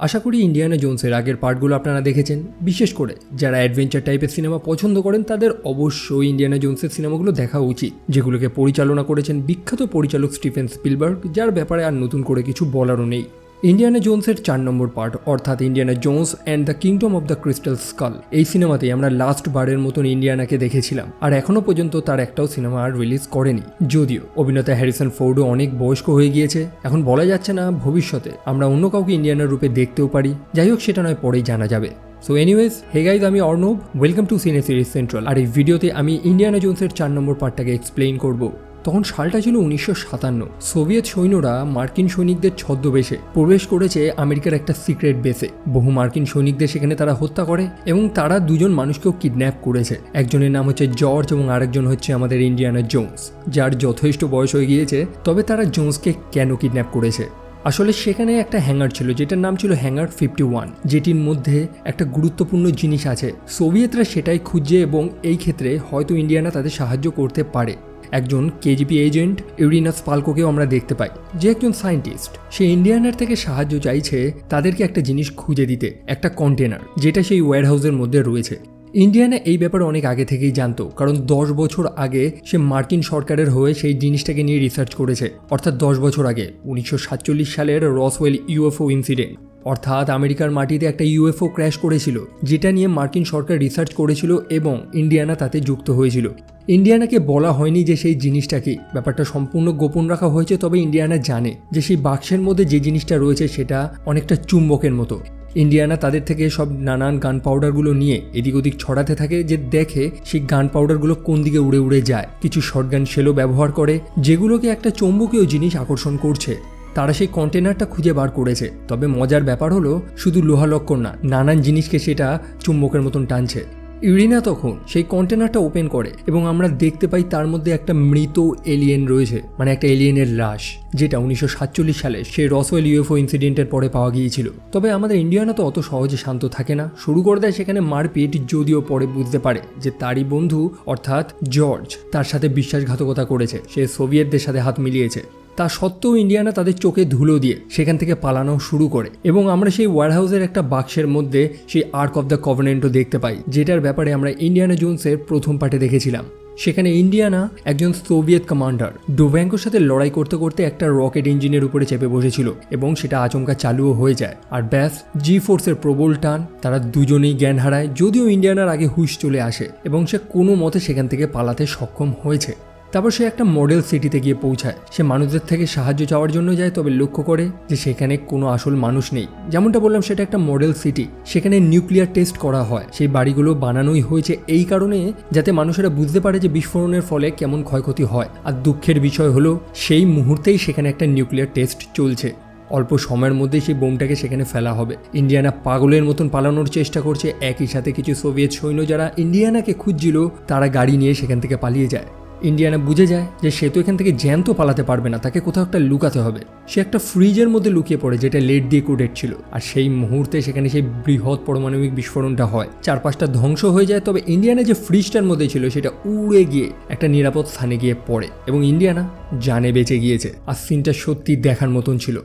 আশা করি ইন্ডিয়ানা জোনসের আগের পার্টগুলো আপনারা দেখেছেন। বিশেষ করে যারা অ্যাডভেঞ্চার টাইপের সিনেমা পছন্দ করেন তাদের অবশ্যই ইন্ডিয়ানা জোনসের সিনেমাগুলো দেখা উচিত, যেগুলোকে পরিচালনা করেছেন বিখ্যাত পরিচালক স্টিফেন স্পিলবার্গ, যার ব্যাপারে আর নতুন করে কিছু বলারও নেই। ইন্ডিয়ানা জোনসের 4 নম্বর পার্ট অর্থাৎ Indiana Jones and the kingdom of the crystal skull, এই সিনেমাতেই আমরা লাস্ট বারের মতন ইন্ডিয়ানাকে দেখেছিলাম, আর এখনও পর্যন্ত তার একটাও সিনেমা আর রিলিজ করেনি। যদিও অভিনেতা হ্যারিসন ফোর্ডও অনেক বয়স্ক হয়ে গিয়েছে, এখন বলা যাচ্ছে না ভবিষ্যতে আমরা অন্য কাউকে ইন্ডিয়ানার রূপে দেখতেও পারি। যাই হোক, সেটা নয় পরেই জানা যাবে। সো এনিওয়েজ, হে গাইজ, আমি অর্ণব, ওয়েলকাম টু সিনে সিরিজ সেন্ট্রাল। আর এই ভিডিওতে আমি ইন্ডিয়ানা জোনসের 4 নম্বর পার্টটাকে এক্সপ্লেইন করব। তখন সালটা ছিল 1957। সোভিয়েত সৈন্যরা মার্কিন সৈনিকদের ছদ্মবেশে প্রবেশ করেছে আমেরিকার একটা সিক্রেট বেসে। বহু মার্কিন সৈনিকদের সেখানে তারা হত্যা করে এবং তারা দুজন মানুষকেও কিডন্যাপ করেছে। একজনের নাম হচ্ছে জর্জ এবং আরেকজন হচ্ছে আমাদের ইন্ডিয়ানা জোনস, যার যথেষ্ট বয়স হয়ে গিয়েছে। তবে তারা জোনসকে কেন কিডন্যাপ করেছে? আসলে সেখানে একটা হ্যাঙ্গার ছিল যেটার নাম ছিল হ্যাঙ্গার 51, যেটির মধ্যে একটা গুরুত্বপূর্ণ জিনিস আছে। সোভিয়েতরা সেটাই খুঁজছে এবং এই ক্ষেত্রে হয়তো ইন্ডিয়ানা তাদের সাহায্য করতে পারে। একজন কেজিবি এজেন্ট ইউরিনাস পালকোকেও আমরা দেখতে পাই, যে একজন সায়েন্টিস্ট। সে ইন্ডিয়ানার থেকে সাহায্য চাইছে তাদেরকে একটা জিনিস খুঁজে দিতে, একটা কন্টেনার, যেটা সেই ওয়্যারহাউসের মধ্যে রয়েছে। ইন্ডিয়ানা এই ব্যাপারে অনেক আগে থেকেই জানতো, কারণ 10 বছর আগে সে মার্কিন সরকারের হয়ে সেই জিনিসটাকে নিয়ে রিসার্চ করেছে। অর্থাৎ 10 বছর আগে 1947 সালের রসওয়েল ইউএফও ইনসিডেন্ট, অর্থাৎ আমেরিকার মাটিতে একটা ইউএফও ক্র্যাশ করেছিল, যেটা নিয়ে মার্কিন সরকার রিসার্চ করেছিল এবং ইন্ডিয়ানা তাতে যুক্ত হয়েছিল। ইন্ডিয়ানাকে বলা হয়নি যে সেই জিনিসটা কি, ব্যাপারটা সম্পূর্ণ গোপন রাখা হয়েছে। তবে ইন্ডিয়ানা জানে যে সেই বাক্সের মধ্যে যে জিনিসটা রয়েছে সেটা অনেকটা চুম্বকের মতো। ইন্ডিয়ানা তাদের থেকে সব নানান গান পাউডারগুলো নিয়ে এদিক ওদিক ছড়াতে থাকে, যে দেখে সেই গান পাউডারগুলো কোন দিকে উড়ে উড়ে যায়। কিছু শর্টগান শেলও ব্যবহার করে, যেগুলোকে একটা চৌম্বকীয় জিনিস আকর্ষণ করছে। তারা সেই কন্টেনারটা খুঁজে বার করেছে। তবে মজার ব্যাপার হলো, শুধু লোহালক্কর না, নানান জিনিসকে সেটা চুম্বকের মতন টানছে। ইরিনা তখন সেই কন্টেনারটা ওপেন করে এবং আমরা দেখতে পাই তার মধ্যে একটা মৃত এলিয়েন রয়েছে, মানে একটা এলিয়েনের লাশ, যেটা 1947 সালে সেই রসওয়েল ইউএফও ইনসিডেন্টের পরে পাওয়া গিয়েছিল। তবে আমাদের ইন্ডিয়ানা তো অত সহজে শান্ত থাকে না, শুরু করে দেয় সেখানে মারপিট। যদিও পরে বুঝতে পারে যে তারই বন্ধু অর্থাৎ জর্জ তার সাথে বিশ্বাসঘাতকতা করেছে, সে সোভিয়েতদের সাথে হাত মিলিয়েছে। তা সত্ত্বেও ইন্ডিয়ানা তাদের চোখে ধুলো দিয়ে সেখান থেকে পালানো শুরু করে এবং আমরা সেই ওয়্যারহাউসের একটা বাক্সের মধ্যে সেই আর্ক অফ দ্য কভেনেন্টও দেখতে পাই, যেটার ব্যাপারে আমরা ইন্ডিয়ানা জোনসের প্রথম পার্টে দেখেছিলাম। সেখানে ইন্ডিয়ানা একজন সোভিয়েত কমান্ডার ডোভ্যাঙ্কোর সাথে লড়াই করতে করতে একটা রকেট ইঞ্জিনের উপরে চেপে বসেছিল এবং সেটা আচমকা চালুও হয়ে যায়। আর ব্যাস, জি ফোর্সের প্রবল টান, তারা দুজনেই জ্ঞান হারায়। যদিও ইন্ডিয়ানার আগে হুশ চলে আসে এবং সে কোনো মতে সেখান থেকে পালাতে সক্ষম হয়েছে। তারপর সে একটা মডেল সিটিতে গিয়ে পৌঁছায়। সে মানুষদের থেকে সাহায্য চাওয়ার জন্য যায়, তবে লক্ষ্য করে যে সেখানে কোনো আসল মানুষ নেই। যেমনটা বললাম, সেটা একটা মডেল সিটি, সেখানে নিউক্লিয়ার টেস্ট করা হয়। সেই বাড়িগুলো বানানোই হয়েছে এই কারণে যাতে মানুষেরা বুঝতে পারে যে বিস্ফোরণের ফলে কেমন ক্ষয়ক্ষতি হয়। আর দুঃখের বিষয় হলো, সেই মুহূর্তেই সেখানে একটা নিউক্লিয়ার টেস্ট চলছে। অল্প সময়ের মধ্যেই সেই বোমটাকে সেখানে ফেলা হবে। ইন্ডিয়ানা পাগলের মতন পালানোর চেষ্টা করছে। একই সাথে কিছু সোভিয়েত সৈন্য যারা ইন্ডিয়ানাকে খুঁজছিল, তারা গাড়ি নিয়ে সেখান থেকে পালিয়ে যায়। ইন্ডিয়ানা বুঝে যায় যে সে তো এখান থেকে জ্যান্ত পালাতে পারবে না, তাকে কোথাও একটা লুকাতে হবে। সে একটা ফ্রিজের মধ্যে লুকিয়ে পড়ে, যেটা লেড দিয়ে কোটেড ছিল। আর সেই মুহূর্তে সেখানে সেই বৃহৎ পারমাণবিক বিস্ফোরণটা হয়, চারপাশটা ধ্বংস হয়ে যায়। তবে ইন্ডিয়ানা যে ফ্রিজটার মধ্যে ছিল সেটা উড়ে গিয়ে একটা নিরাপদ স্থানে গিয়ে পড়ে এবং ইন্ডিয়ানা জানে বেঁচে গিয়েছে। আর সিনটা সত্যি দেখার মতন ছিল।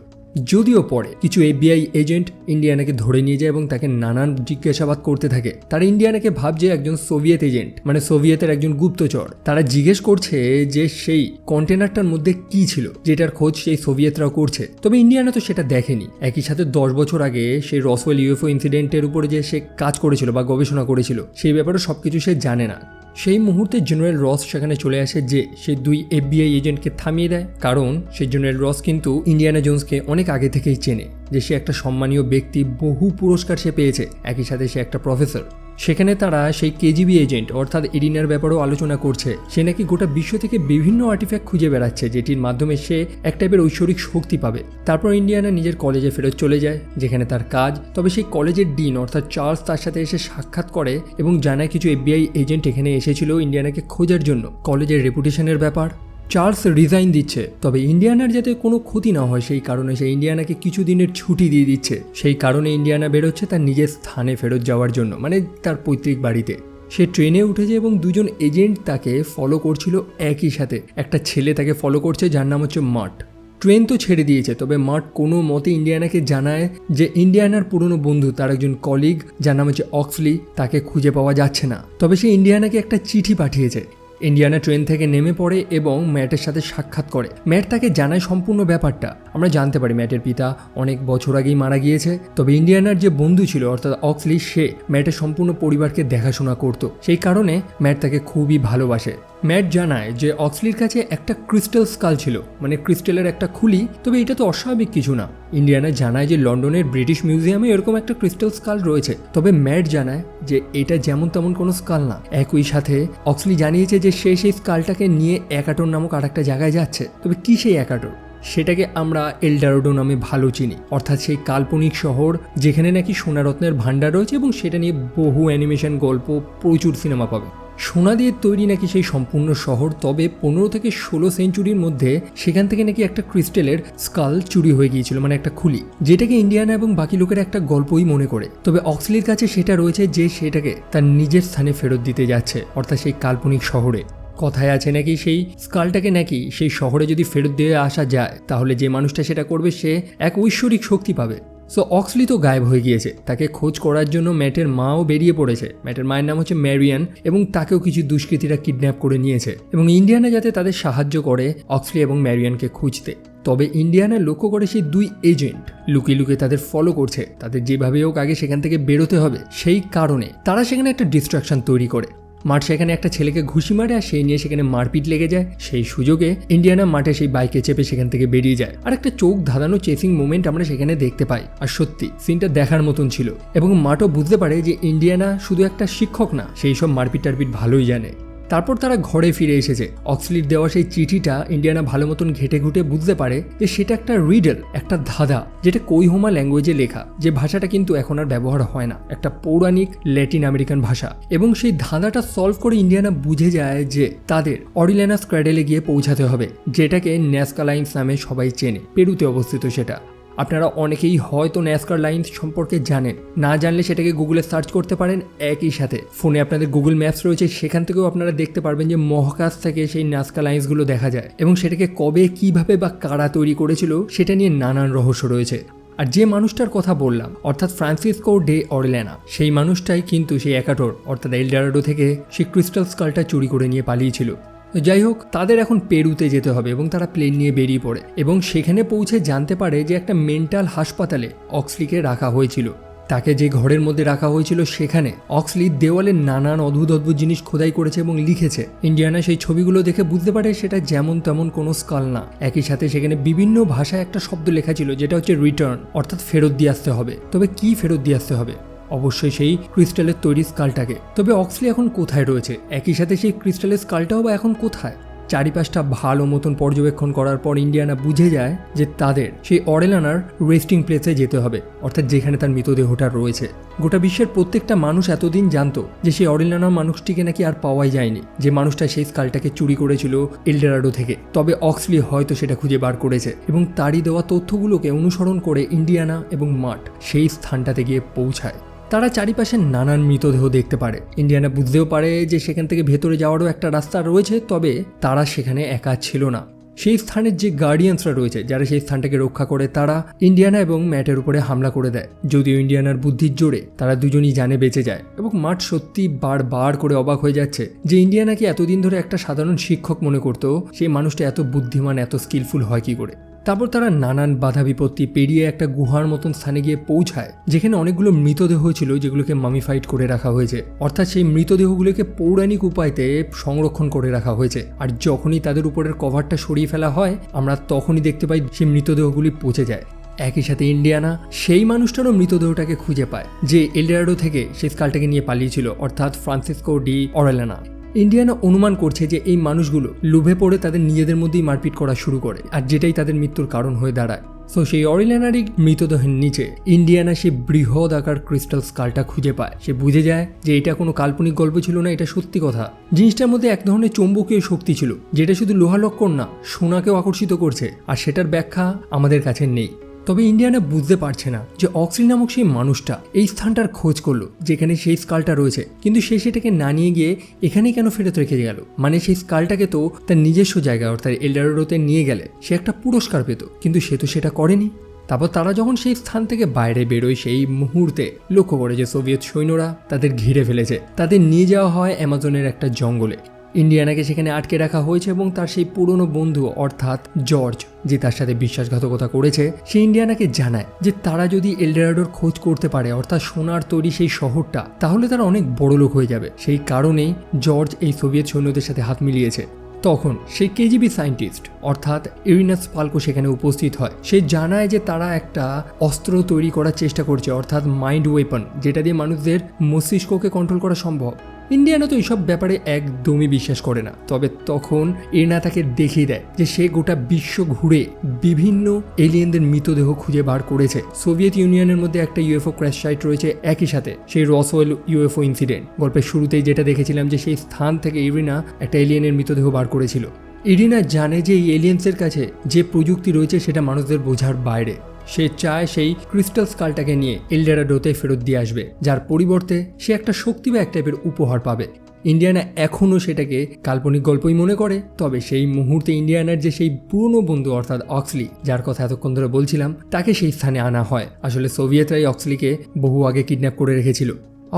যদিও পরে কিছু এফবিআই এজেন্ট ইন্ডিয়ানাকে ধরে নিয়ে যায় এবং তাকে নানান জিজ্ঞাসাবাদ করতে থাকে। তারা ইন্ডিয়ানাকে ভাবছে একজন সোভিয়েত এজেন্ট, মানে সোভিয়েতের একজন গুপ্তচর। তারা জিজ্ঞেস করছে যে সেই কন্টেনারটার মধ্যে কি ছিল, যেটার খোঁজ সেই সোভিয়েতরাও করছে। তবে ইন্ডিয়ানা তো সেটা দেখেনি। একই সাথে 10 বছর আগে সেই রসওয়েল ইউএফও ইনসিডেন্টের উপরে যে সে কাজ করেছিল বা গবেষণা করেছিল, সেই ব্যাপারে সবকিছু সে জানে না। সেই মুহূর্তে জেনারেল রস সেখানে চলে আসে, যে সেই 2 এফবিআই এজেন্টকে থামিয়ে দেয়। কারণ সেই জেনারেল রস কিন্তু ইন্ডিয়ানা জোনসকে অনেক আগে থেকেই চেনে, যে সে একটা সম্মানীয় ব্যক্তি, বহু পুরস্কার সে পেয়েছে। একই সাথে সে একটা প্রফেসর। সেখানে তারা সেই কেজিবি এজেন্ট অর্থাৎ ইরিনার ব্যাপারেও আলোচনা করছে। সে নাকি গোটা বিশ্ব থেকে বিভিন্ন আর্টিফ্যাক্ট খুঁজে বেড়াচ্ছে, যেটির মাধ্যমে সে এক টাইপের ঐশ্বরিক শক্তি পাবে। তারপর ইন্ডিয়ানা নিজের কলেজে ফেরত চলে যায়, যেখানে তার কাজ। তবে সেই কলেজের ডিন অর্থাৎ চার্লস তার সাথে এসে সাক্ষাৎ করে এবং জানায় কিছু এফবিআই এজেন্ট এখানে এসেছিল ইন্ডিয়ানাকে খোঁজার জন্য। কলেজের রেপুটেশনের ব্যাপার। চার্লস রিজাইন দিচ্ছে, তবে ইন্ডিয়ানার যাতে কোনো ক্ষতি না হয় সেই কারণে সে ইন্ডিয়ানাকে কিছু দিনের ছুটি দিয়ে দিচ্ছে। সেই কারণে ইন্ডিয়ানা বেরোচ্ছে তার নিজের স্থানে ফেরত যাওয়ার জন্য, মানে তার পৈতৃক বাড়িতে। সে ট্রেনে উঠেছে এবং দুজন এজেন্ট তাকে ফলো করছিল একই সাথে। একটা ছেলে তাকে ফলো করছে যার নাম হচ্ছে মার্ট। ট্রেন তো ছেড়ে দিয়েছে, তবে মার্ট কোনো মতে ইন্ডিয়ানাকে জানায় যে ইন্ডিয়ানার পুরনো বন্ধু, তার একজন কলিগ যার নাম হচ্ছে অক্সলি, তাকে খুঁজে পাওয়া যাচ্ছে না। তবে সে ইন্ডিয়ানাকে একটা চিঠি পাঠিয়েছে। ইন্ডিয়ানা ট্রেন থেকে নেমে পড়ে এবং ম্যাটের সাথে সাক্ষাৎ করে। ম্যাট তাকে জানায় সম্পূর্ণ ব্যাপারটা। আমরা জানতে পারি ম্যাটের পিতা অনেক বছর আগেই মারা গিয়েছে, তবে ইন্ডিয়ানার যে বন্ধু ছিল অর্থাৎ অক্সলি, সে ম্যাটের সম্পূর্ণ পরিবারকে দেখাশোনা করত। সেই কারণে ম্যাট তাকে খুবই ভালোবাসে। ম্যাট জানায় যে অক্সলির কাছে একটা ক্রিস্টাল স্কাল ছিল, মানে ক্রিস্টালের একটা খুলি, তবে এটা তো অস্বাভাবিক কিছু না। ইন্ডিয়ানা জানায় যে লন্ডনের ব্রিটিশ মিউজিয়ামে এরকম একটা ক্রিস্টাল স্কাল রয়েছে, তবে ম্যাট জানায় যে এটা যেমন তেমন কোনো স্কাল না। একই সাথে অক্সলি জানিয়েছে যে সে সেই স্কালটাকে নিয়ে একাটোর নামক আর একটা জায়গায় যাচ্ছে। তবে কি সেই একাটোর? সেটাকে আমরা এলডারোডো নামে ভালো চিনি, অর্থাৎ সেই কাল্পনিক শহর যেখানে নাকি সোনারত্নের ভাণ্ডার রয়েছে এবং সেটা নিয়ে বহু অ্যানিমেশন, গল্প, প্রচুর সিনেমা পাবে। সোনা দিয়ে তৈরি নাকি সেই সম্পূর্ণ শহর, তবে 15 থেকে 16 সেঞ্চুরির মধ্যে সেখান থেকে নাকি একটা ক্রিস্টালের স্কাল চুরি হয়ে গিয়েছিল, মানে একটা খুলি, যেটাকে ইন্ডিয়ানা এবং বাকি লোকের একটা গল্পই মনে করে। তবে অক্সলির কাছে সেটা রয়েছে যে সেটাকে তার নিজের স্থানে ফেরত দিতে যাচ্ছে, অর্থাৎ সেই কাল্পনিক শহরে। কথায় আছে নাকি সেই স্কালটাকে নাকি সেই শহরে যদি ফেরত দিয়ে আসা যায়, তাহলে যে মানুষটা সেটা করবে সে এক ঐশ্বরিক শক্তি পাবে। সো অক্সলি তো গায়েব হয়ে গিয়েছে। তাকে খোঁজ করার জন্য ম্যাটের মাও বেরিয়ে পড়েছে। ম্যাটের মায়ের নাম হচ্ছে ম্যারিয়ান এবং তাকেও কিছু দুষ্কৃতীরা কিডন্যাপ করে নিয়েছে এবং ইন্ডিয়ানা যাতে তাদের সাহায্য করে অক্সলি এবং ম্যারিয়ানকে খুঁজতে। তবে ইন্ডিয়ানা লক্ষ্য করে সেই দুই এজেন্ট লুকিয়ে লুকিয়ে তাদের ফলো করছে। তাদের যেভাবে হোক আগে সেখান থেকে বেরোতে হবে, সেই কারণে তারা সেখানে একটা ডিস্ট্রাকশন তৈরি করে। মাঠ সেখানে একটা ছেলেকে ঘুষি মারে আর সেই নিয়ে সেখানে মারপিট লেগে যায়। সেই সুযোগে ইন্ডিয়ানা মাঠে সেই বাইকে চেপে সেখান থেকে বেরিয়ে যায় আর একটা চোখ ধাঁধানো চেসিং মোমেন্ট আমরা সেখানে দেখতে পাই। আর সত্যি সিনটা দেখার মতন ছিল এবং মাঠও বুঝতে পারে যে ইন্ডিয়ানা শুধু একটা শিক্ষক না, সেই সব মারপিট টারপিট ভালোই জানে। তারপর তারা ঘরে ফিরে এসেছে। অক্সলির দেওয়া সেই চিঠিটা ইন্ডিয়ানা ভালো মতন ঘেটে ঘুটে বুঝতে পারে যে সেটা একটা রিডল, একটা ধাঁধা, যেটা কোহিমা ল্যাঙ্গুয়েজে লেখা, যে ভাষাটা কিন্তু এখন আর ব্যবহার হয় না, একটা পৌরাণিক ল্যাটিন আমেরিকান ভাষা। এবং সেই ধাঁধাটা সলভ করে ইন্ডিয়ানা বুঝে যায় যে তাদের অরিলেনাস ক্র্যাডেলে গিয়ে পৌঁছাতে হবে, যেটাকে ন্যাজকা লাইন্স নামে সবাই চেনে। পেরুতে অবস্থিত সেটা। আপনারা অনেকেই হয়তো ন্যাসকার লাইন্স সম্পর্কে জানেন, না জানলে সেটাকে গুগলে সার্চ করতে পারেন। একই সাথে ফোনে আপনাদের গুগল ম্যাপস রয়েছে, সেখান থেকেও আপনারা দেখতে পারবেন যে মহাকাশ থেকে সেই ন্যাসকা লাইন্সগুলো দেখা যায় এবং সেটাকে কবে, কিভাবে বা কারা তৈরি করেছিল সেটা নিয়ে নানান রহস্য রয়েছে। আর যে মানুষটার কথা বললাম অর্থাৎ ফ্রান্সিসকো ডে অরলেনা, সেই মানুষটাই কিন্তু সেই একাটোর অর্থাৎ এলডারাডো থেকে সেই ক্রিস্টাল স্কালটা চুরি করে নিয়ে পালিয়েছিল। যাই হোক, তাদের এখন পেরুতে যেতে হবে এবং তারা প্লেন নিয়ে বেরিয়ে পড়ে এবং সেখানে পৌঁছে জানতে পারে যে একটা মেন্টাল হাসপাতালে অক্সলিকে রাখা হয়েছিল। তাকে যে ঘরের মধ্যে রাখা হয়েছিল সেখানে অক্সলি দেওয়ালে নানান অদ্ভুত অদ্ভুত জিনিস খোদাই করেছে এবং লিখেছে। ইন্ডিয়ানা সেই ছবিগুলো দেখে বুঝতে পারে সেটা যেমন তেমন কোনো স্কাল না। একই সাথে সেখানে বিভিন্ন ভাষায় একটা শব্দ লেখা ছিল যেটা হচ্ছে রিটার্ন, অর্থাৎ ফেরত দিয়ে আসতে হবে। তবে কি ফেরত দিয়ে আসতে হবে? অবশ্যই সেই ক্রিস্টালের তৈরি স্কালটাকে। তবে অক্সলি এখন কোথায় রয়েছে? একই সাথে সেই ক্রিস্টালের স্কালটাও বা এখন কোথায়? চারিপাশটা ভালো মতন পর্যবেক্ষণ করার পর ইন্ডিয়ানা বুঝে যায় যে তাদের সেই অরেলানার রেস্টিং প্লেসে যেতে হবে, অর্থাৎ যেখানে তার মৃতদেহটা রয়েছে। গোটা বিশ্বের প্রত্যেকটা মানুষ এতদিন জানতো যে সেই অরেলানার মানুষটিকে নাকি আর পাওয়াই যায়নি, যে মানুষটা সেই স্কালটাকে চুরি করেছিল এলডোরাডো থেকে। তবে অক্সলি হয়তো সেটা খুঁজে বার করেছে এবং তারই দেওয়া তথ্যগুলোকে অনুসরণ করে ইন্ডিয়ানা এবং মার্ট সেই স্থানটাতে গিয়ে পৌঁছায়। তারা চারিপাশে নানান মৃতদেহ দেখতে পারে। ইন্ডিয়ানা বুঝতেও পারে যে সেখান থেকে ভেতরে যাওয়ারও একটা রাস্তা রয়েছে, তবে তারা সেখানে একা ছিল না। সেই স্থানের যে গার্ডিয়ানসরা রয়েছে, যারা সেই স্থানটাকে রক্ষা করে, তারা ইন্ডিয়ানা এবং ম্যাটের উপরে হামলা করে দেয়। যদিও ইন্ডিয়ানার বুদ্ধির জোরে তারা দুজনই জানে বেঁচে যায় এবং মার্ট সত্যি বারবার করে অবাক হয়ে যাচ্ছে যে ইন্ডিয়ানাকে এতদিন ধরে একটা সাধারণ শিক্ষক মনে করতো, সেই মানুষটা এত বুদ্ধিমান, এত স্কিলফুল হয় কি করে। তারপর তারা নানান বাধা বিপত্তি পেরিয়ে একটা গুহার মতন স্থানে গিয়ে পৌঁছায়, যেখানে অনেকগুলো মৃতদেহ ছিল যেগুলোকে মামিফাইড করে রাখা হয়েছে, অর্থাৎ সেই মৃতদেহগুলোকে পৌরাণিক উপায়তে সংরক্ষণ করে রাখা হয়েছে। আর যখনই তাদের উপরের কভারটা সরিয়ে ফেলা হয়, আমরা তখনই দেখতে পাই সেই মৃতদেহগুলি পচে যায়। একই সাথে ইন্ডিয়ানা সেই মানুষটারও মৃতদেহটাকে খুঁজে পায় যে এলডোরাডো থেকে সেই স্কালটাকে নিয়ে পালিয়েছিল, অর্থাৎ ফ্রান্সিসকো ডি অরেলানা। ইন্ডিয়ানা অনুমান করছে যে এই মানুষগুলো লোভে পড়ে তাদের নিজেদের মধ্যেই মারপিট করা শুরু করে, আর যেটাই তাদের মৃত্যুর কারণ হয়ে দাঁড়ায়। সো সেই অরিলেনারই মৃতদেহের নিচে ইন্ডিয়ানা সেই বৃহৎ আকার ক্রিস্টাল স্কালটা খুঁজে পায়। সে বুঝে যায় যে এটা কোনো কাল্পনিক গল্প ছিল না, এটা সত্যি কথা। জিনিসটার মধ্যে এক ধরনের চৌম্বকীয় শক্তি ছিল, যেটা শুধু লোহা লক্কর না, সোনাকেও আকর্ষিত করছে, আর সেটার ব্যাখ্যা আমাদের কাছে নেই। তবে ইন্ডিয়ানা বুঝতে পারছে না যে অক্সলি নামক সেই মানুষটা এই স্থানটার খোঁজ করলো যেখানে সেই স্কালটা রয়েছে, কিন্তু সে সেটাকে না নিয়ে গিয়ে এখানেই কেন ফেরত রেখে গেল। মানে সেই স্কালটাকে তো তার নিজস্ব জায়গায় অর্থাৎ এলডোরাডোতে নিয়ে গেলে সে একটা পুরস্কার পেত, কিন্তু সে তো সেটা করেনি। তারপর তারা যখন সেই স্থান থেকে বাইরে বেরোয় সেই মুহূর্তে লক্ষ্য করে যে সোভিয়েত সৈন্যরা তাদের ঘিরে ফেলেছে। তাদের নিয়ে যাওয়া হয় অ্যামাজনের একটা জঙ্গলে। ইন্ডিয়ানাকে সেখানে আটকে রাখা হয়েছে এবং তার সেই পুরনো বন্ধু অর্থাৎ জর্জ, যে তার সাথে বিশ্বাসঘাতকতা করেছে, সে ইন্ডিয়ানাকে জানায় যে তারা যদি এলডোরাডোর খোঁজ করতে পারে অর্থাৎ সোনার তৈরি সেই শহরটা, তাহলে তারা অনেক বড় লোক হয়ে যাবে। সেই কারণেই জর্জ এই সোভিয়েত সৈন্যদের সাথে হাত মিলিয়েছে। তখন সেই কেজিবি সায়েন্টিস্ট অর্থাৎ ইরিনা স্পালকো সেখানে উপস্থিত হয়। সে জানায় যে তারা একটা অস্ত্র তৈরি করার চেষ্টা করছে অর্থাৎ মাইন্ড ওয়েপন, যেটা দিয়ে মানুষদের মস্তিষ্ককে কন্ট্রোল করা সম্ভব। ইন্ডিয়ানা তো এইসব ব্যাপারে একদমই বিশ্বাস করে না। তবে তখন ইরিনা তাকে দেখিয়ে দেয় যে সে গোটা বিশ্ব ঘুরে বিভিন্ন এলিয়েনদের মৃতদেহ খুঁজে বার করেছে। সোভিয়েত ইউনিয়নের মধ্যে একটা ইউএফও ক্র্যাশ সাইট রয়েছে, একই সাথে সেই রসওয়েল ইউএফও ইনসিডেন্ট। গল্পের শুরুতেই যেটা দেখেছিলাম যে সেই স্থান থেকে ইরিনা একটা এলিয়েনের মৃতদেহ বার করেছিল। ইরিনা জানে যে এই এলিয়েন্সের কাছে যে প্রযুক্তি রয়েছে সেটা মানুষদের বোঝার বাইরে। সে চায় সেই ক্রিস্টাল স্কালটাকে নিয়ে এলডোরাডোতে ফেরত দিয়ে আসবে, যার পরিবর্তে সে একটা শক্তি বা এক টাইপের উপহার পাবে। ইন্ডিয়ানা এখনও সেটাকে কাল্পনিক গল্পই মনে করে। তবে সেই মুহূর্তে ইন্ডিয়ানার যে সেই পুরনো বন্ধু অর্থাৎ অক্সলি, যার কথা এতক্ষণ ধরে বলছিলাম, তাকে সেই স্থানে আনা হয়। আসলে সোভিয়েতরাই অক্সলিকে বহু আগে কিডন্যাপ করে রেখেছিল।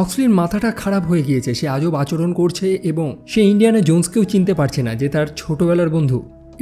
অক্সলির মাথাটা খারাপ হয়ে গিয়েছে, সে আজব আচরণ করছে এবং সে ইন্ডিয়ানা জোন্সকেও চিনতে পারছে না যে তার ছোটবেলার বন্ধু।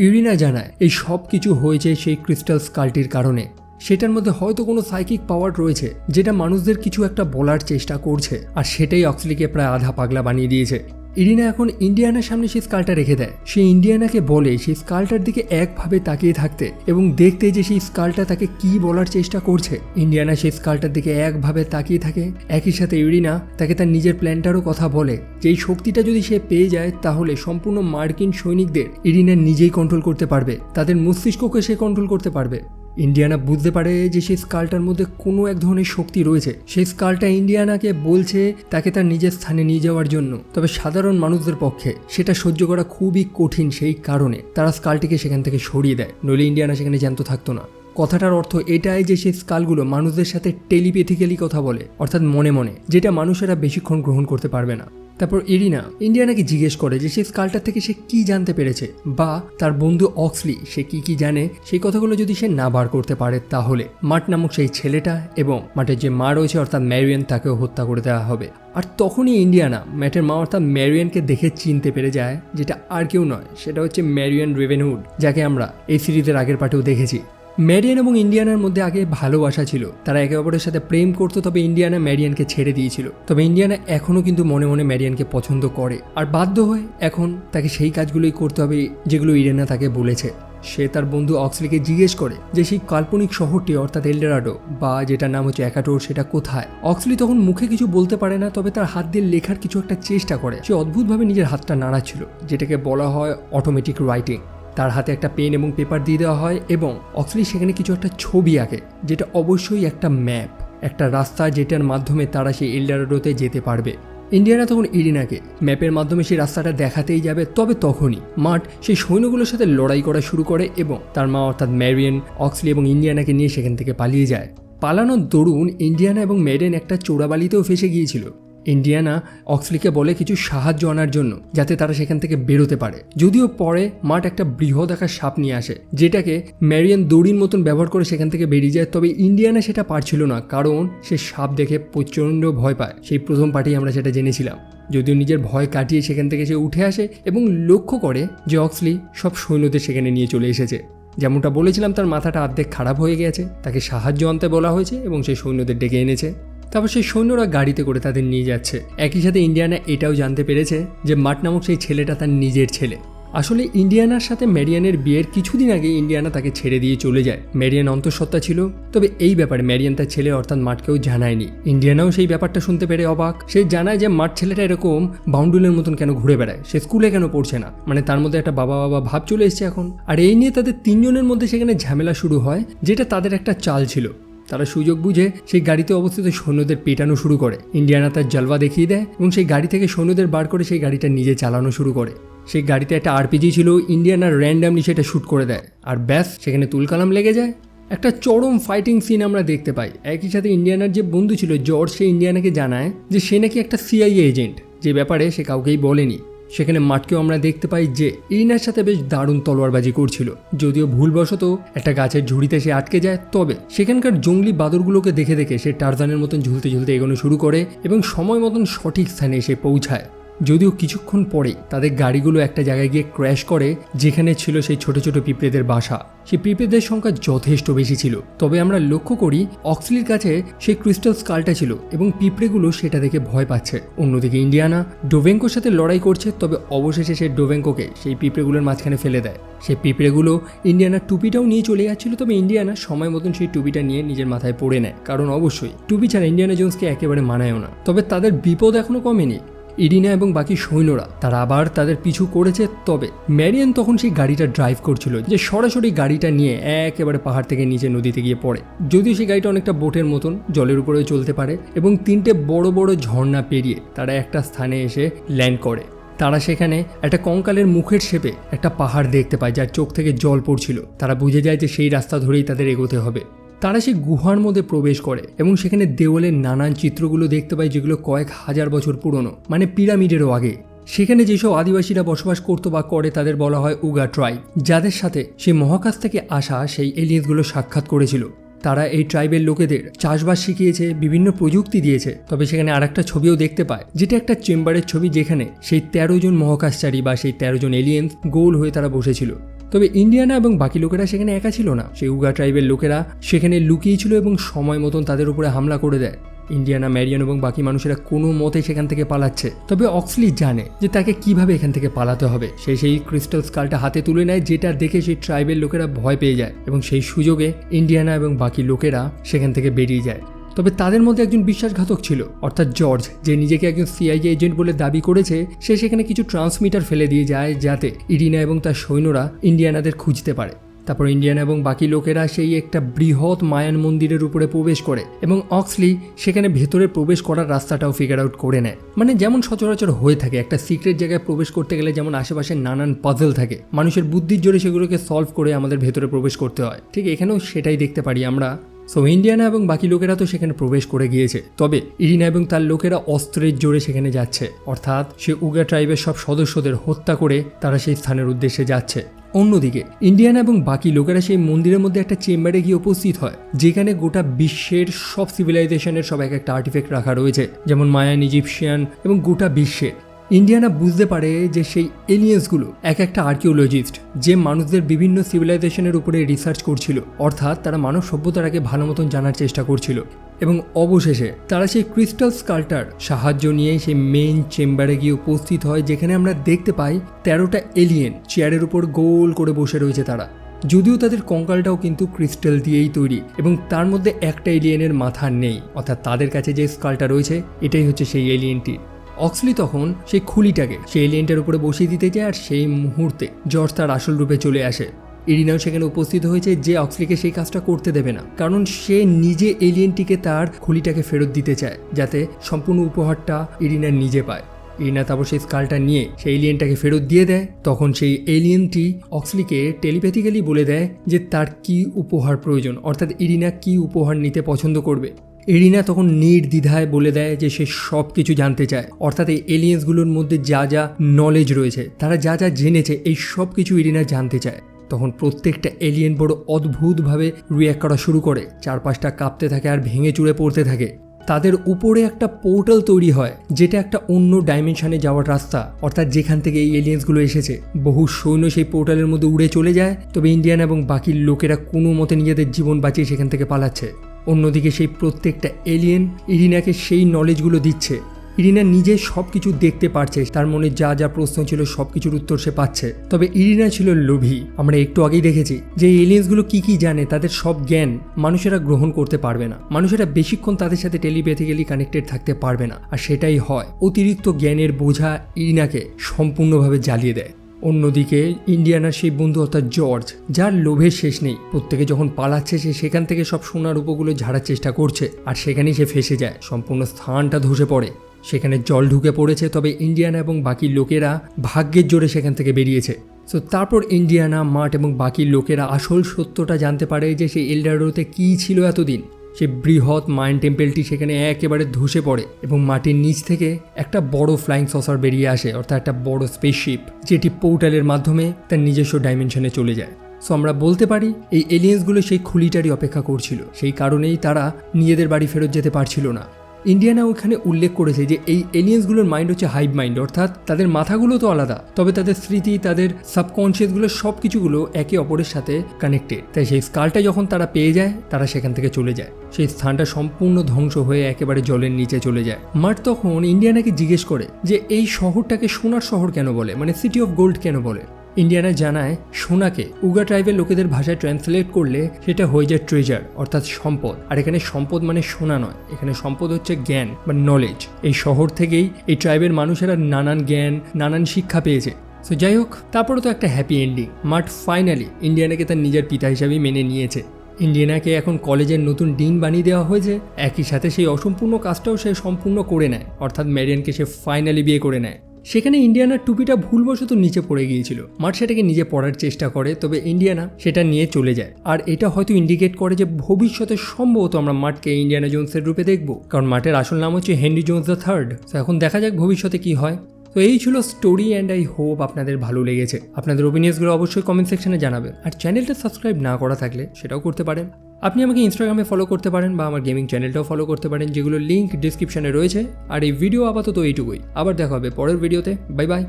ইরিনা জানায় এই সব কিছু হয়েছে সেই ক্রিস্টাল স্কালটির কারণে। সেটার মধ্যে হয়তো কোনো সাইকিক পাওয়ার রয়েছে যেটা মানুষদের কিছু একটা বলার চেষ্টা করছে, আর সেটাই অক্সলিকে প্রায় আধা পাগলা বানিয়ে দিয়েছে। ইরিনা এখন ইন্ডিয়ানার সামনে সেই স্কালটা রেখে দেয়। সে ইন্ডিয়ানাকে বলে সেই স্কালটার দিকে একভাবে তাকিয়ে থাকতে এবং দেখতে যে সেই স্কালটা তাকে কি বলার চেষ্টা করছে। ইন্ডিয়ানা সেই স্কালটার দিকে একভাবে তাকিয়ে থাকে। একই সাথে ইরিনা তাকে তার নিজের প্ল্যানটারও কথা বলে যে এই শক্তিটা যদি সে পেয়ে যায় তাহলে সম্পূর্ণ মার্কিন সৈনিকদের ইরিনা নিজেই কন্ট্রোল করতে পারবে, তাদের মস্তিষ্ককে সে কন্ট্রোল করতে পারবে। ইন্ডিয়ানা বুঝতে পারে যে সেই স্কালটার মধ্যে কোনো এক ধরনের শক্তি রয়েছে। সেই স্কালটা ইন্ডিয়ানাকে বলছে তাকে তার নিজের স্থানে নিয়ে যাওয়ার জন্য। তবে সাধারণ মানুষদের পক্ষে সেটা সহ্য করা খুবই কঠিন, সেই কারণে তারা স্কালটিকে সেখান থেকে সরিয়ে দেয়, নইলে ইন্ডিয়ানা সেখানে জ্যান্ত থাকতো না। কথাটার অর্থ এটাই যে সেই স্কালগুলো মানুষদের সাথে টেলিপ্যাথিক্যালি কথা বলে, অর্থাৎ মনে মনে, যেটা মানুষেরা বেশিক্ষণ গ্রহণ করতে পারবে না। তারপর ইরিনা ইন্ডিয়ানাকে জিজ্ঞেস করে যে সেই স্কালটার থেকে সে কি জানতে পেরেছে, বা তার বন্ধু অক্সলি সে কি জানে। সেই কথাগুলো যদি সে না বার করতে পারে তাহলে মার্ট নামক সেই ছেলেটা এবং মার্টের যে মা রয়েছে অর্থাৎ ম্যারিয়ান, তাকেও হত্যা করে দেওয়া হবে। আর তখনই ইন্ডিয়ানা ম্যাটের মা অর্থাৎ ম্যারিয়ানকে দেখে চিনতে পেরে যায়, যেটা আর কেউ নয়, সেটা হচ্ছে ম্যারিয়ান রেভেনহুড, যাকে আমরা এই সিরিজের আগের পার্টেও দেখেছি। ম্যারিয়ান এবং ইন্ডিয়ানার মধ্যে আগে ভালোবাসা ছিল, তারা একে অপরের সাথে প্রেম করতো। তবে ইন্ডিয়ানা ম্যারিয়ানকে ছেড়ে দিয়েছিল। তবে ইন্ডিয়ানা এখনও কিন্তু মনে মনে ম্যারিয়ানকে পছন্দ করে, আর বাধ্য হয়ে এখন তাকে সেই কাজগুলোই করতে হবে যেগুলো ইরিনা তাকে বলেছে। সে তার বন্ধু অক্সলিকে জিজ্ঞেস করে যে সেই কাল্পনিক শহরটি অর্থাৎ এলডোরাডো বা যেটার নাম হচ্ছে একাটোর, সেটা কোথায়। অক্সলি তখন মুখে কিছু বলতে পারে না, তবে তার হাত দিয়ে লেখার কিছু একটা চেষ্টা করে। সে অদ্ভুতভাবে নিজের হাতটা নাড়াচ্ছিল, যেটাকে বলা হয় অটোমেটিক রাইটিং। তার হাতে একটা পেন এবং পেপার দিয়ে দেওয়া হয় এবং অক্সলি সেখানে কিছু একটা ছবি আঁকে, যেটা অবশ্যই একটা ম্যাপ, একটা রাস্তা যেটার মাধ্যমে তারা সেই এলডোরাডোতে যেতে পারবে। ইন্ডিয়ানা তখন ইরিনাকে ম্যাপের মাধ্যমে সেই রাস্তাটা দেখাতেই যাবে। তবে তখনই মার্ট সেই সৈন্যগুলোর সাথে লড়াই করা শুরু করে এবং তার মা অর্থাৎ ম্যারিয়ান, অক্সলি এবং ইন্ডিয়ানাকে নিয়ে সেখান থেকে পালিয়ে যায়। পালানোর দরুন ইন্ডিয়ানা এবং ম্যারিয়ান একটা চোরাবালিতেও ফেসে গিয়েছিল। ইন্ডিয়ানা অক্সলিকে বলে কিছু সাহায্য আনার জন্য, যাতে তারা সেখান থেকে বেরোতে পারে। যদিও পরে মার্ট একটা বৃহৎ আকার সাপ নিয়ে আসে, যেটাকে ম্যারিয়ান দড়ির মতন ব্যবহার করে সেখান থেকে বেরিয়ে যায়। তবে ইন্ডিয়ানা সেটা পারছিল না, কারণ সে সাপ দেখে প্রচণ্ড ভয় পায়। সেই প্রথম পার্টেই আমরা সেটা জেনেছিলাম। যদিও নিজের ভয় কাটিয়ে সেখান থেকে সে উঠে আসে এবং লক্ষ্য করে যে অক্সলি সব সৈন্যদের সেখানে নিয়ে চলে এসেছে। যেমনটা বলেছিলাম, তার মাথাটা অর্ধেক খারাপ হয়ে গেছে, তাকে সাহায্য আনতে বলা হয়েছে এবং সেই সৈন্যদের ডেকে এনেছে। তারপর সেই সৈন্যরা গাড়িতে করে তাদের নিয়ে যাচ্ছে। একই সাথে ইন্ডিয়ানা এটাও জানতে পেরেছে যে মার্ট নামক সেই ছেলেটা তার নিজের ছেলে। আসলে ইন্ডিয়ানার সাথে ম্যারিয়ানের বিয়ের কিছুদিন আগে ইন্ডিয়ানা তাকে ছেড়ে দিয়ে চলে যায়। ম্যারিয়ান অন্তঃসত্ত্বা ছিল, তবে এই ব্যাপারে ম্যারিয়ান তার ছেলে অর্থাৎ মার্টকেও জানায়নি। ইন্ডিয়ানাও সেই ব্যাপারটা শুনতে পেরে অবাক। সে জানায় যে মার্ট ছেলেটা এরকম বাউন্ডুলের মতন কেন ঘুরে বেড়ায়, সে স্কুলে কেন পড়ছে না, মানে তার মধ্যে একটা বাবা বাবা ভাব চলে এসছে এখন। আর এই নিয়ে তাদের তিনজনের মধ্যে সেখানে ঝামেলা শুরু হয়, যেটা তাদের একটা চাল ছিল। তারা সুযোগ বুঝে সেই গাড়িতে অবস্থিত সৈন্যদের পেটানো শুরু করে। ইন্ডিয়ানা তার জলবা দেখিয়ে দেয় এবং সেই গাড়ি থেকে সৈন্যদের বার করে সেই গাড়িটা নিজে চালানো শুরু করে। সেই গাড়িতে একটা আরপিজি ছিল, ইন্ডিয়ানা র্যান্ডামলি সেটা শ্যুট করে দেয়, আর ব্যাস সেখানে তুলকালাম লেগে যায়। একটা চরম ফাইটিং সিন আমরা দেখতে পাই। একই সাথে ইন্ডিয়ানার যে বন্ধু ছিল জর্জ, সে ইন্ডিয়ানাকে জানায় যে সে নাকি একটা সিআইএ এজেন্ট, যে ব্যাপারে সে কাউকেই বলেনি। সেখানে মাঠকেও আমরা দেখতে পাই যে ইরিনার সাথে বেশ দারুণ তলোয়ারবাজি করছিল, যদিও ভুলবশত একটা গাছের ঝুড়িতে সে আটকে যায়। তবে সেখানকার জঙ্গলি বাদরগুলোকে দেখে দেখে সে টারজানের মতন ঝুলতে ঝুলতে এগোনো শুরু করে এবং সময় মতন সঠিক স্থানে এসে পৌঁছায়। যদিও কিছুক্ষণ পরে তাদের গাড়িগুলো একটা জায়গায় গিয়ে ক্র্যাশ করে, যেখানে ছিল সেই ছোট ছোট পিঁপড়েদের বাসা। সেই পিঁপড়েদের সংখ্যা যথেষ্ট বেশি ছিল। তবে আমরা লক্ষ্য করি অক্সলির কাছে সেই ক্রিস্টাল স্কালটা ছিল এবং পিঁপড়েগুলো সেটা দেখে ভয় পাচ্ছে। অন্যদিকে ইন্ডিয়ানা ডোভেঙ্কোর সাথে লড়াই করছে, তবে অবশেষে সে ডোভেঙ্কোকে সেই পিঁপড়েগুলোর মাঝখানে ফেলে দেয়। সেই পিঁপড়েগুলো ইন্ডিয়ানার টুপিটাও নিয়ে চলে যাচ্ছিল, তবে ইন্ডিয়ানা সময় মতন সেই টুপিটা নিয়ে নিজের মাথায় পড়ে নেয়, কারণ অবশ্যই টুপি ছাড়া ইন্ডিয়ানা জোন্সকে একেবারে মানায়ও না। তবে তাদের বিপদ এখনো কমেনি। ইরিনা এবং বাকি সৈন্যরা তারা আবার তাদের পিছু করেছে। তবে ম্যারিয়ান তখন সেই গাড়িটা ড্রাইভ করছিল, যে সরাসরি গাড়িটা নিয়ে একেবারে পাহাড় থেকে নিচে নদীতে গিয়ে পড়ে। যদিও সেই গাড়িটা অনেকটা বোটের মতন জলের উপরেও চলতে পারে এবং 3টে বড় বড় ঝর্ণা পেরিয়ে তারা একটা স্থানে এসে ল্যান্ড করে। তারা সেখানে একটা কঙ্কালের মুখের শেপে একটা পাহাড় দেখতে পায়, যার চোখ থেকে জল পড়ছিল। তারা বুঝে যায় যে সেই রাস্তা ধরেই তাদের এগোতে হবে। তারা সেই গুহার মধ্যে প্রবেশ করে এবং সেখানে দেওয়ালের নানান চিত্রগুলো দেখতে পায়, যেগুলো কয়েক হাজার বছর পুরনো, মানে পিরামিডেরও আগে। সেখানে যেসব আদিবাসীরা বসবাস করতো বা করে তাদের বলা হয় উগা ট্রাইব, যাদের সাথে সেই মহাকাশ থেকে আসা সেই এলিয়েন্সগুলো সাক্ষাৎ করেছিল। তারা এই ট্রাইবের লোকেদের চাষবাস শিখিয়েছে, বিভিন্ন প্রযুক্তি দিয়েছে। তবে সেখানে আরেকটা ছবিও দেখতে পায়, যেটা একটা চেম্বারের ছবি, যেখানে সেই 13 জন মহাকাশচারী বা সেই 13 জন এলিয়েন্স গোল হয়ে তারা বসেছিল। তবে ইন্ডিয়ানা এবং বাকি লোকেরা সেখানে একা ছিল না। সেই উগা ট্রাইবের লোকেরা সেখানে লুকিয়ে ছিল এবং সময় মতন তাদের উপরে হামলা করে দেয়। ইন্ডিয়ানা, ম্যারিয়ান এবং বাকি মানুষেরা কোনো মতে সেখান থেকে পালাচ্ছে। তবে অক্সলি জানে যে তাকে কিভাবে এখান থেকে পালাতে হবে। সেই ক্রিস্টাল স্কালটা হাতে তুলে নেয়, যেটা দেখে সেই ট্রাইবের লোকেরা ভয় পেয়ে যায় এবং সেই সুযোগে ইন্ডিয়ানা এবং বাকি লোকেরা সেখান থেকে বেরিয়ে যায়। তবে তাদের মধ্যে একজন বিশ্বাসঘাতক ছিল, অর্থাৎ জর্জ, যে নিজেকে একজন সিআইএ এজেন্ট বলে দাবি করেছে। সে সেখানে কিছু ট্রান্সমিটার ফেলে দিয়ে যায়, যাতে ইরিনা এবং তার সৈন্যরা ইন্ডিয়ানাদের খুঁজতে পারে। তারপর ইন্ডিয়ানা এবং বাকি লোকেরা সেই একটা বৃহৎ মায়ান মন্দিরের উপরে প্রবেশ করে এবং অক্সলি সেখানে ভেতরে প্রবেশ করার রাস্তাটাও ফিগার আউট করে নেয়। মানে যেমন সচরাচর হয়ে থাকে, একটা সিক্রেট জায়গায় প্রবেশ করতে গেলে যেমন আশেপাশে নানান পাজল থাকে, মানুষের বুদ্ধির জোরে সেগুলোকে সলভ করে আমাদের ভেতরে প্রবেশ করতে হয়। ঠিক এখানেও সেটাই দেখতে পারি আমরা। সো ইন্ডিয়ানা এবং বাকি লোকেরা তো সেখানে প্রবেশ করে গিয়েছে। তবে ইরিনা এবং তার লোকেরা অস্ত্রের জোরে সেখানে যাচ্ছে, অর্থাৎ সে উগা ট্রাইবের সব সদস্যদের হত্যা করে তারা সেই স্থানের উদ্দেশ্যে যাচ্ছে। অন্যদিকে ইন্ডিয়ানা এবং বাকি লোকেরা সেই মন্দিরের মধ্যে একটা চেম্বারে গিয়ে উপস্থিত হয়, যেখানে গোটা বিশ্বের সব সিভিলাইজেশনের সব একটা আর্টিফ্যাক্ট রাখা রয়েছে, যেমন মায়ান, ইজিপশিয়ান এবং গোটা বিশ্বের। ইন্ডিয়ানা বুঝতে পারে যে সেই এলিয়েন্সগুলো একটা আর্কিওলজিস্ট, যে মানুষদের বিভিন্ন সিভিলাইজেশনের উপরে রিসার্চ করছিল, অর্থাৎ তারা মানব সভ্যতার আগে ভালো মতন জানার চেষ্টা করছিল। এবং অবশেষে তারা সেই ক্রিস্টাল স্কালটার সাহায্য নিয়ে সেই মেইন চেম্বারে গিয়ে উপস্থিত হয়, যেখানে আমরা দেখতে পাই 13টা এলিয়েন চেয়ারের উপর গোল করে বসে রয়েছে তারা। যদিও তাদের কঙ্কালটাও কিন্তু ক্রিস্টাল দিয়েই তৈরি এবং তার মধ্যে একটা এলিয়েনের মাথা নেই, অর্থাৎ তাদের কাছে যে স্কালটা রয়েছে এটাই হচ্ছে সেই এলিয়েনটি। অক্সলি তখন সেই খুলিটাকে সেই এলিয়েনটার উপরে বসিয়ে দিতে যায়, আর সেই মুহূর্তে জর্জ তার আসল রূপে চলে আসে। ইরিনাও সেখানে উপস্থিত হয়েছে, যে অক্সলিকে সেই কাজটা করতে দেবে না, কারণ সে নিজে এলিয়েনটিকে তার খুলিটাকে ফেরত দিতে চায়, যাতে সম্পূর্ণ উপহারটা ইরিনা নিজে পায়। ইরিনা তারপর সেই স্কালটা নিয়ে সেই এলিয়েনটাকে ফেরত দিয়ে দেয়। তখন সেই এলিয়েনটি অক্সলিকে টেলিপ্যাথিক্যালি বলে দেয় যে তার কি উপহার প্রয়োজন, অর্থাৎ ইরিনা কি উপহার নিতে পছন্দ করবে। ইরিনা তখন নির্দ্বিধায় বলে দেয় যে সে সব কিছু জানতে চায়, অর্থাৎ এই এলিয়েন্সগুলোর মধ্যে যা যা নলেজ রয়েছে, তারা যা যা জেনেছে, এই সব কিছু ইরিনা জানতে চায়। তখন প্রত্যেকটা এলিয়েন বড় অদ্ভুতভাবে রিঅ্যাক্ট করা শুরু করে, চারপাশটা কাঁপতে থাকে আর ভেঙে চুরে পড়তে থাকে। তাদের উপরে একটা পোর্টাল তৈরি হয়, যেটা একটা অন্য ডাইমেনশনে যাওয়ার রাস্তা, অর্থাৎ যেখান থেকে এই এলিয়েন্সগুলো এসেছে। বহু সৈন্য সেই পোর্টালের মধ্যে উড়ে চলে যায়, তবে ইন্ডিয়ান এবং বাকি লোকেরা কোনো মতে নিজেদের জীবন বাঁচিয়ে সেখান থেকে পালাচ্ছে। অন্যদিকে সেই প্রত্যেকটা এলিয়েন ইরিনাকে সেই নলেজগুলো দিচ্ছে। ইরিনা নিজে সব কিছু দেখতে পারছে, তার মনে যা যা প্রশ্ন ছিল সব কিছুর উত্তর সে পাচ্ছে। তবে ইরিনা ছিল লোভী। আমরা একটু আগেই দেখেছি যে এলিয়েন্সগুলো কি কি জানে, তাদের সব জ্ঞান মানুষেরা গ্রহণ করতে পারবে না, মানুষেরা বেশিক্ষণ তাদের সাথে টেলিপ্যাথিক্যালি কানেক্টেড থাকতে পারবে না। আর সেটাই হয়, অতিরিক্ত জ্ঞানের বোঝা ইরিনাকে সম্পূর্ণভাবে জ্বালিয়ে দেয়। অন্যদিকে ইন্ডিয়ানার সেই বন্ধু অর্থাৎ জর্জ, যার লোভের শেষ নেই, প্রত্যেকে যখন পালাচ্ছে সে সেখান থেকে সব সোনার উপগুলো ঝাড়ার চেষ্টা করছে, আর সেখানেই সে ফেসে যায়। সম্পূর্ণ স্থানটা ধসে পড়ে, সেখানে জল ঢুকে পড়েছে। তবে ইন্ডিয়ানা এবং বাকি লোকেরা ভাগ্যের জোরে সেখান থেকে বেরিয়েছে। সো তারপর ইন্ডিয়ানা, মার্ট এবং বাকি লোকেরা আসল সত্যটা জানতে পারে যে সেই এলডারোতে কী ছিল এতদিন। সেই বৃহৎ মায়ান টেম্পেলটি সেখানে একেবারে ধসে পড়ে এবং মাটির নিচ থেকে একটা বড় ফ্লাইং সসার বেরিয়ে আসে, অর্থাৎ একটা বড় স্পেসশিপ, যেটি পোর্টালের মাধ্যমে তার নিজস্ব ডাইমেনশনে চলে যায়। সো আমরা বলতে পারি এই এলিয়েন্সগুলো সেই খুলিটারই অপেক্ষা করছিল, সেই কারণেই তারা নিজেদের বাড়ি ফেরত যেতে পারছিল না। ইন্ডিয়ানা ওখানে উল্লেখ করেছে যে এই এলিয়েন্সগুলোর মাইন্ড হচ্ছে হাইভ মাইন্ড, অর্থাৎ তাদের মাথাগুলো তো আলাদা, তবে তাদের স্মৃতি, তাদের সাবকনশিয়াসগুলো সব কিছুগুলো একে অপরের সাথে কানেক্টেড। তাই সেই স্কালটা যখন তারা পেয়ে যায়, তারা সেখান থেকে চলে যায়। সেই স্থানটা সম্পূর্ণ ধ্বংস হয়ে একেবারে জলের নিচে চলে যায়। মার্ট তখন ইন্ডিয়ানাকে জিজ্ঞেস করে যে এই শহরটাকে সোনার শহর কেন বলে, মানে সিটি অফ গোল্ড কেন বলে। ইন্ডিয়ানা জানায় সোনাকে উগা ট্রাইবের লোকেদের ভাষায় ট্রান্সলেট করলে সেটা হয়ে যায় ট্রেজার, অর্থাৎ সম্পদ। আর এখানে সম্পদ মানে সোনা নয়, এখানে সম্পদ হচ্ছে জ্ঞান বা নলেজ। এই শহর থেকেই এই ট্রাইবের মানুষেরা নানান জ্ঞান, নানান শিক্ষা পেয়েছে। সো যাই হোক, তারপরে তো একটা হ্যাপি এন্ডিং। মার্ট ফাইনালি ইন্ডিয়ানাকে তার নিজের পিতা হিসাবেই মেনে নিয়েছে। ইন্ডিয়ানাকে এখন কলেজের নতুন ডিন বানিয়ে দেওয়া হয়েছে। একই সাথে সেই অসম্পূর্ণ কাজটাও সে সম্পূর্ণ করে নেয়, অর্থাৎ ম্যারিয়ানকে সে ফাইনালি বিয়ে করে নেয়। সেখানে ইন্ডিয়ানার টুপিটা ভুলবশত নিচে পড়ে গিয়েছিল। মার্ট সেটাকে নিজে পড়ার চেষ্টা করে, তবে ইন্ডিয়ানা সেটা নিয়ে চলে যায়। আর এটা হয়তো ইন্ডিকেট করে যে ভবিষ্যতে সম্ভবত আমরা মার্টকে ইন্ডিয়ানা জোন্সের রূপে দেখব, কারণ মার্টের আসল নাম হচ্ছে হেনরি জোন্স দ্য থার্ড। তো এখন দেখা যাক ভবিষ্যতে কি হয়। তো এই ছিল স্টোরি, অ্যান্ড আই হোপ আপনাদের ভালো লেগেছে। আপনাদের ওপিনিয়ন্সগুলো অবশ্যই কমেন্ট সেকশনে জানাবেন। আর চ্যানেলটা সাবস্ক্রাইব না করা থাকলে সেটাও করতে পারেন। আপনি আমাকে ইনস্টাগ্রামে ফলো করতে পারেন বা আমার গেমিং চ্যানেলটাও ফলো করতে পারেন, যেগুলো লিঙ্ক ডিসক্রিপশনে রয়েছে। আর এই ভিডিও আপাতত এইটুকুই। আবার দেখা হবে পরের ভিডিওতে। Bye bye.